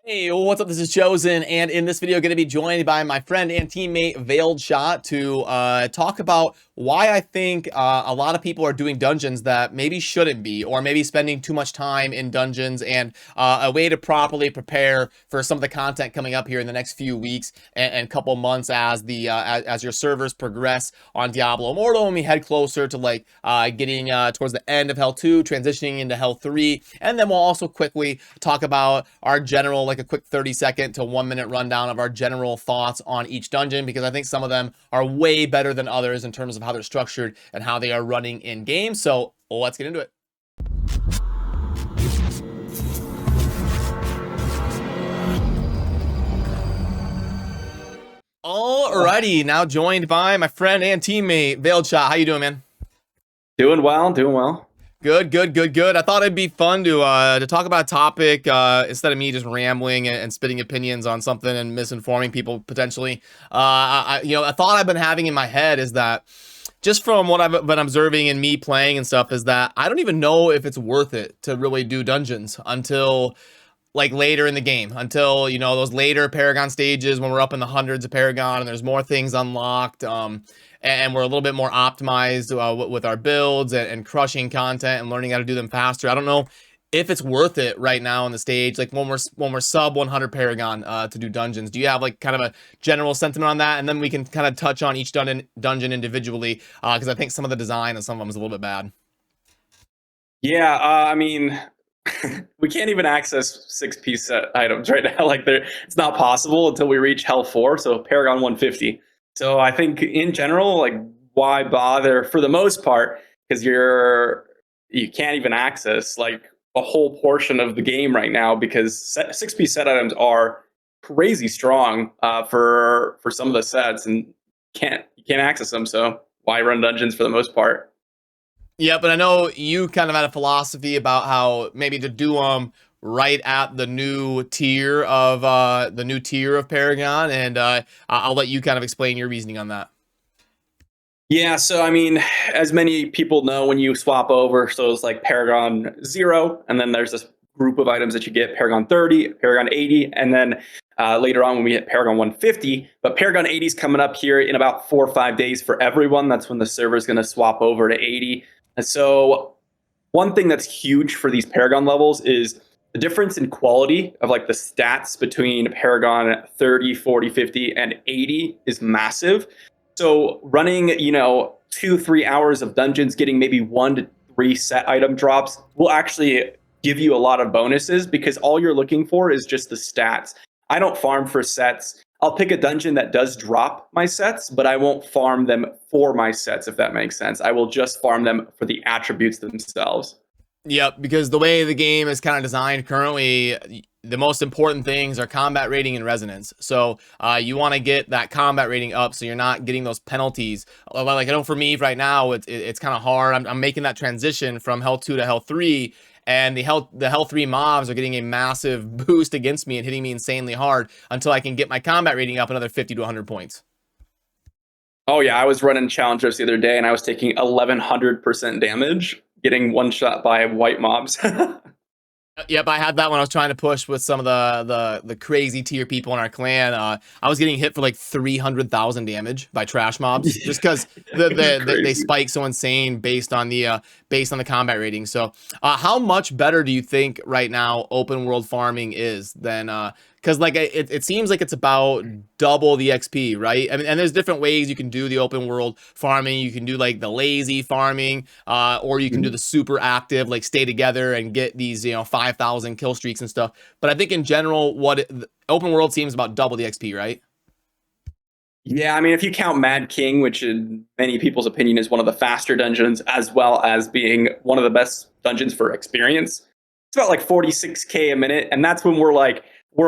Hey, what's up? This is Chosen, and in this video, going to be joined by my friend and teammate Veiled Shot to talk about why I think a lot of people are doing dungeons that maybe shouldn't be, or maybe spending too much time in dungeons, and a way to properly prepare for some of the content coming up here in the next few weeks and couple months as the as your servers progress on Diablo Immortal, and we head closer to like getting towards the end of Hell 2, transitioning into Hell 3, and then we'll also quickly talk about our general, like a quick 30-second to 1-minute rundown of our general thoughts on each dungeon, because I think some of them are way better than others in terms of how they're structured and how they are running in game. So let's get into it. Alrighty, now joined by my friend and teammate Veiled Shot. How you doing, man? Doing well, doing well. Good. I thought it'd be fun to talk about a topic instead of me just rambling and spitting opinions on something and misinforming people potentially. A thought I've been having in my head is that, just from what I've been observing and me playing and stuff, is that I don't even know if it's worth it to really do dungeons until like later in the game, until, you know, those later Paragon stages when we're up in the hundreds of Paragon and there's more things unlocked, and we're a little bit more optimized with our builds and crushing content and learning how to do them faster. I don't know if it's worth it right now on the stage, like when we're sub 100 Paragon to do dungeons. Do you have like kind of a general sentiment on that? And then we can kind of touch on each dungeon individually, because I think some of the design of some of them is a little bit bad. Yeah, I mean, we can't even access 6-piece set items right now. Like, it's not possible until we reach Hell 4, so Paragon 150. So I think in general, like, why bother for the most part? Because you can't even access like a whole portion of the game right now, because 6-piece set items are crazy strong for some of the sets, and you can't access them. So why run dungeons for the most part? Yeah, but I know you kind of had a philosophy about how maybe to do them right at the new tier of Paragon, and I'll let you kind of explain your reasoning on that. Yeah, so I mean, as many people know, when you swap over, so it's like Paragon 0, and then there's this group of items that you get, Paragon 30, Paragon 80, and then later on when we hit Paragon 150. But Paragon 80 is coming up here in about 4 or 5 days for everyone. That's when the server is going to swap over to 80. And so one thing that's huge for these Paragon levels is the difference in quality of like the stats between Paragon 30, 40, 50, and 80 is massive. So running, 2-3 hours of dungeons, getting maybe 1 to 3 set item drops will actually give you a lot of bonuses, because all you're looking for is just the stats. I don't farm for sets. I'll pick a dungeon that does drop my sets, but I won't farm them for my sets, if that makes sense. I will just farm them for the attributes themselves. Yep, because the way the game is kind of designed currently, the most important things are combat rating and resonance. So you want to get that combat rating up so you're not getting those penalties. Like, I know for me right now, it's kind of hard. I'm making that transition from Hell 2 to Hell 3, and the Hell 3 mobs are getting a massive boost against me and hitting me insanely hard until I can get my combat rating up another 50 to 100 points. Oh yeah, I was running challengers the other day, and I was taking 1100% damage, getting one shot by white mobs. Yep, I had that when I was trying to push with some of the crazy tier people in our clan. I was getting hit for like 300,000 damage by trash mobs, just because they spike so insane based on the combat rating. So, how much better do you think right now open world farming is than because like it seems like it's about double the XP, right? I mean, and there's different ways you can do the open world farming. You can do like the lazy farming, or you can do the super active, like stay together and get these 5,000 kill streaks and stuff. But I think in general, open world seems about double the XP, right? Yeah, I mean, if you count Mad King, which in many people's opinion is one of the faster dungeons, as well as being one of the best dungeons for experience, it's about like 46K a minute. And that's when we're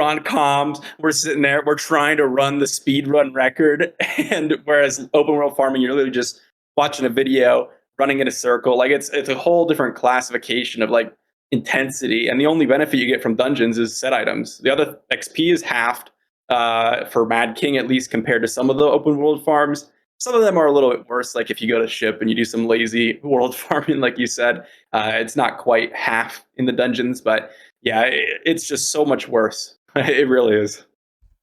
on comms, we're sitting there, we're trying to run the speed run record. And whereas open world farming, you're literally just watching a video, running in a circle. Like, it's a whole different classification of like intensity. And the only benefit you get from dungeons is set items. The other XP is halved for Mad King, at least compared to some of the open world farms. Some of them are a little bit worse. Like if you go to ship and you do some lazy world farming, like you said, it's not quite half in the dungeons, but yeah, it's just so much worse. It really is.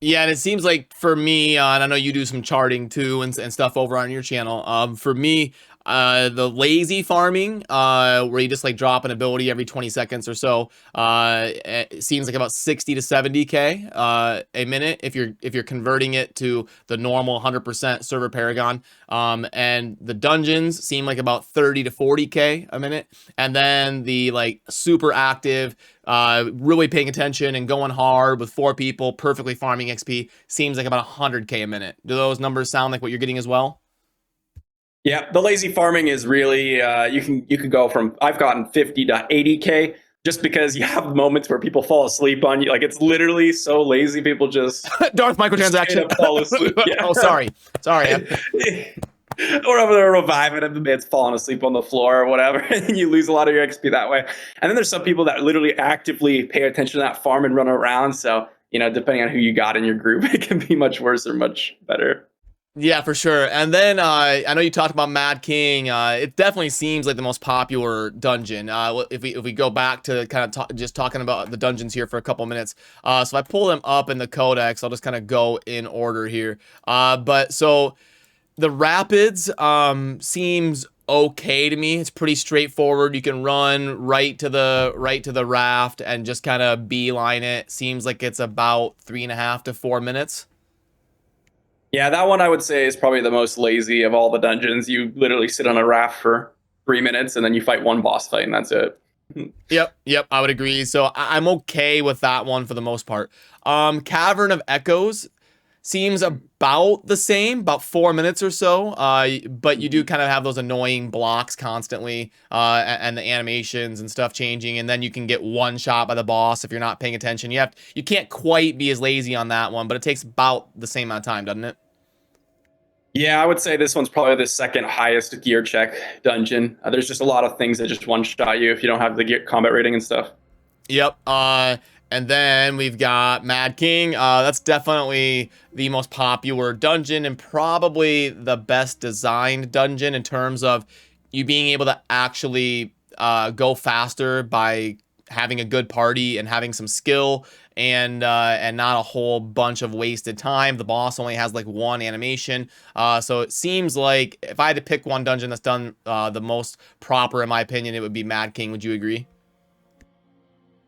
Yeah, and it seems like for me, and I know you do some charting too and stuff over on your channel. For me, the lazy farming, where you just like drop an ability every 20 seconds or so, it seems like about 60 to 70k a minute if you're converting it to the normal 100% server Paragon. And the dungeons seem like about 30 to 40k a minute, and then the like super active, really paying attention and going hard with 4 people, perfectly farming XP, seems like about 100k a minute. Do those numbers sound like what you're getting as well? Yeah, the lazy farming is really you can go from I've gotten 50 to 80k just because you have moments where people fall asleep on you. Like it's literally so lazy, people Darth just straight microtransaction. up fall asleep. Yeah. Oh, sorry. Sorry. Or over there reviving him, the man's falling asleep on the floor or whatever, and you lose a lot of your XP that way. And then there's some people that literally actively pay attention to that farm and run around. So, depending on who you got in your group, it can be much worse or much better. Yeah, for sure. And then I know you talked about Mad King. It definitely seems like the most popular dungeon. If we go back to kind of just talking about the dungeons here for a couple minutes. So if I pull them up in the codex, I'll just kind of go in order here. But so the rapids seems okay to me. It's pretty straightforward. You can run right to the raft and just kind of beeline it. Seems like it's about 3.5 to 4 minutes. Yeah, that one I would say is probably the most lazy of all the dungeons. You literally sit on a raft for 3 minutes and then you fight one boss fight and that's it. Yep, I would agree. So I'm okay with that one for the most part. Cavern of Echoes seems about the same, about 4 minutes or so. But you do kind of have those annoying blocks constantly, and the animations and stuff changing, and then you can get one shot by the boss if you're not paying attention. You can't quite be as lazy on that one, but it takes about the same amount of time, doesn't it? Yeah, I would say this one's probably the second highest gear check dungeon. There's just a lot of things that just one shot you if you don't have the gear combat rating and stuff. Yep. And then we've got Mad King. That's definitely the most popular dungeon and probably the best designed dungeon in terms of you being able to actually go faster by having a good party and having some skill and not a whole bunch of wasted time. The boss only has like one animation. So it seems like if I had to pick one dungeon that's done the most proper, in my opinion, it would be Mad King. Would you agree?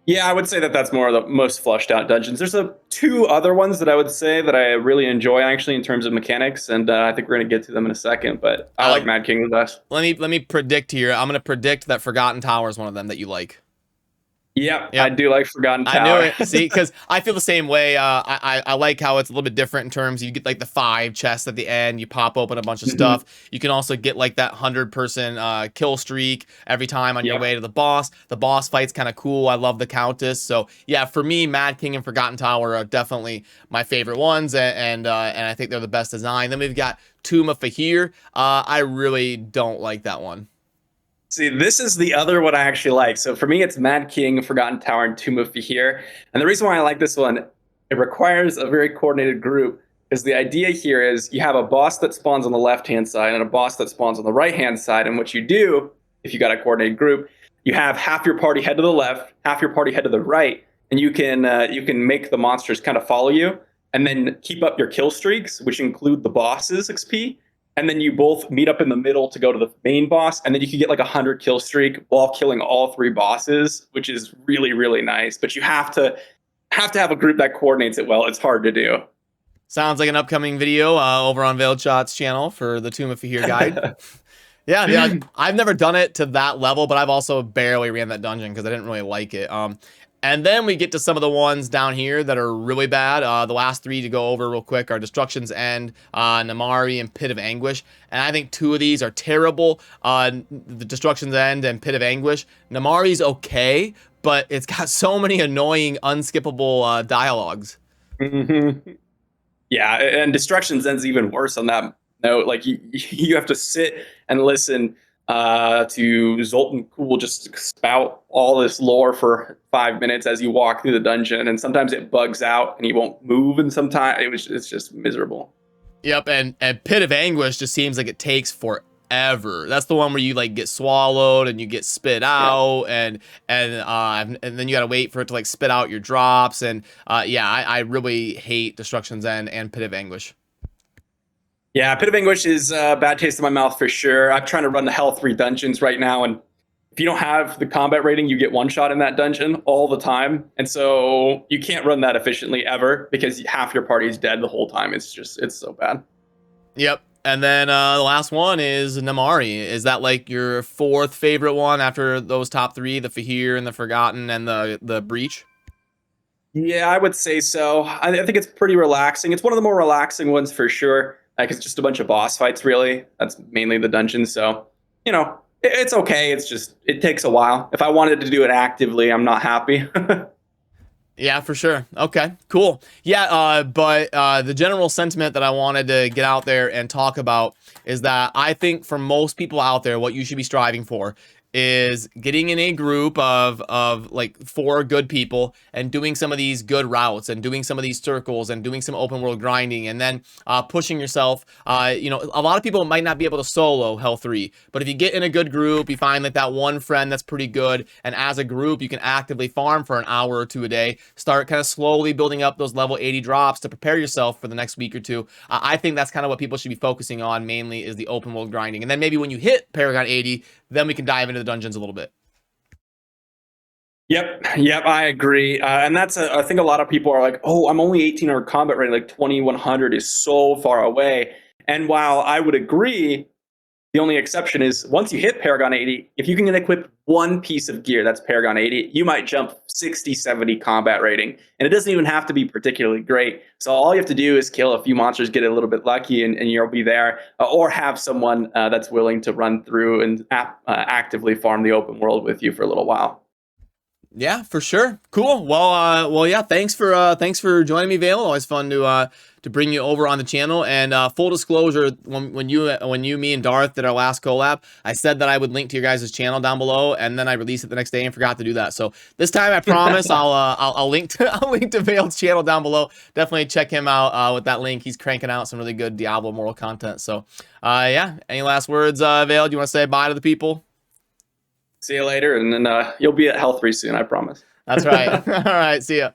Yeah, I would say that that's more of the most flushed out dungeons. There's two other ones that I would say that I really enjoy actually in terms of mechanics, and I think we're gonna get to them in a second. But I like Mad King the best. Let me predict here. I'm gonna predict that Forgotten Tower is one of them that you like. Yep, I Yep. do like Forgotten I knew Tower. it. See, because I feel the same way. I like how it's a little bit different in terms you get like the 5 chests at the end. You pop open a bunch of Mhm. stuff. You can also get like that 100-person kill streak every time on your Yep. way to the boss. The boss fight's kind of cool. I love the Countess. So yeah, for me, Mad King and Forgotten Tower are definitely my favorite ones, and I think they're the best design. Then we've got Tomb of Fahir. I really don't like that one. See, this is the other one I actually like. So for me, it's Mad King, Forgotten Tower, and Tomb of Fahir. And the reason why I like this one, it requires a very coordinated group. Because the idea here is you have a boss that spawns on the left-hand side and a boss that spawns on the right-hand side. And what you do, if you got a coordinated group, you have half your party head to the left, half your party head to the right, and you can make the monsters kind of follow you, and then keep up your kill streaks, which include the boss's XP, and then you both meet up in the middle to go to the main boss, and then you can get like 100 kill streak while killing all 3 bosses, which is really really nice. But you have a group that coordinates it well. It's hard to do. Sounds like an upcoming video over on Veiled Shots channel for the Tomb of Fahir guide. Yeah, I've never done it to that level, but I've also barely ran that dungeon because I didn't really like it. And then we get to some of the ones down here that are really bad. The last 3 to go over real quick are Destruction's End, Namari, and Pit of Anguish. And I think 2 of these are terrible. The Destruction's End and Pit of Anguish. Namari's okay, but it's got so many annoying, unskippable dialogues. Mm-hmm. Yeah, and Destruction's End's even worse on that note. Like you have to sit and listen to Zoltan Kuhl just spout all this lore for 5 minutes as you walk through the dungeon, and sometimes it bugs out and he won't move, and sometimes it's just miserable. Yep, and Pit of Anguish just seems like it takes forever. forever. That's the one where you like get swallowed and you get spit Yeah. out, and then you gotta wait for it to like spit out your drops. And yeah, I really hate Destruction's End and Pit of Anguish. Yeah, Pit of Anguish is a bad taste in my mouth for sure. I'm trying to run the Hell 3 dungeons right now, and if you don't have the combat rating, you get one shot in that dungeon all the time. And so you can't run that efficiently ever because half your party is dead the whole time. It's so bad. Yep. And then the last one is Namari. Is that like your fourth favorite one after those top three, the Fahir and the Forgotten and the Breach? Yeah, I would say so. I think it's pretty relaxing. It's one of the more relaxing ones for sure. Like it's just a bunch of boss fights, really. That's mainly the dungeon. So, it's okay. It's just it takes a while. If I wanted to do it actively, I'm not happy. Yeah, for sure. Okay, cool. Yeah, but the general sentiment that I wanted to get out there and talk about is that I think for most people out there, what you should be striving for is getting in a group of like 4 good people and doing some of these good routes and doing some of these circles and doing some open world grinding, and then pushing yourself. A lot of people might not be able to solo Hell 3, but if you get in a good group, you find like that one friend that's pretty good, and as a group you can actively farm for an hour or two a day, start kind of slowly building up those level 80 drops to prepare yourself for the next week or two. I think that's kind of what people should be focusing on mainly, is the open world grinding, and then maybe when you hit Paragon 80, then we can dive into the dungeons a little bit. Yep, I agree. And I think a lot of people are like, oh, I'm only 1800 combat rating, like 2100 is so far away. And while I would agree, the only exception is once you hit Paragon 80, if you can equip one piece of gear that's Paragon 80, you might jump 60, 70 combat rating. And it doesn't even have to be particularly great. So all you have to do is kill a few monsters, get a little bit lucky, and you'll be there. Or have someone that's willing to run through and actively farm the open world with you for a little while. Yeah, for sure. Cool. Well, yeah. Thanks for joining me, Vale. Always fun to bring you over on the channel. And full disclosure, when you, me, and Darth did our last collab, I said that I would link to your guys' channel down below, and then I released it the next day and forgot to do that. So this time, I promise I'll link to Vale's channel down below. Definitely check him out with that link. He's cranking out some really good Diablo Immortal content. So, yeah. Any last words, Vale? Do you want to say bye to the people? See you later, and then you'll be at Health 3 soon, I promise. That's right. All right, see ya.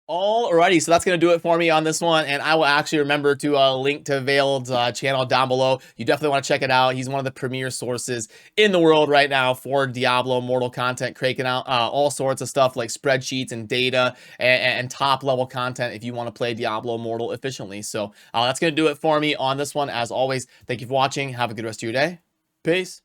Alrighty, so that's going to do it for me on this one, and I will actually remember to link to Vale's channel down below. You definitely want to check it out. He's one of the premier sources in the world right now for Diablo Immortal content, cranking out all sorts of stuff like spreadsheets and data and top-level content if you want to play Diablo Immortal efficiently. So that's going to do it for me on this one. As always, thank you for watching. Have a good rest of your day. Peace.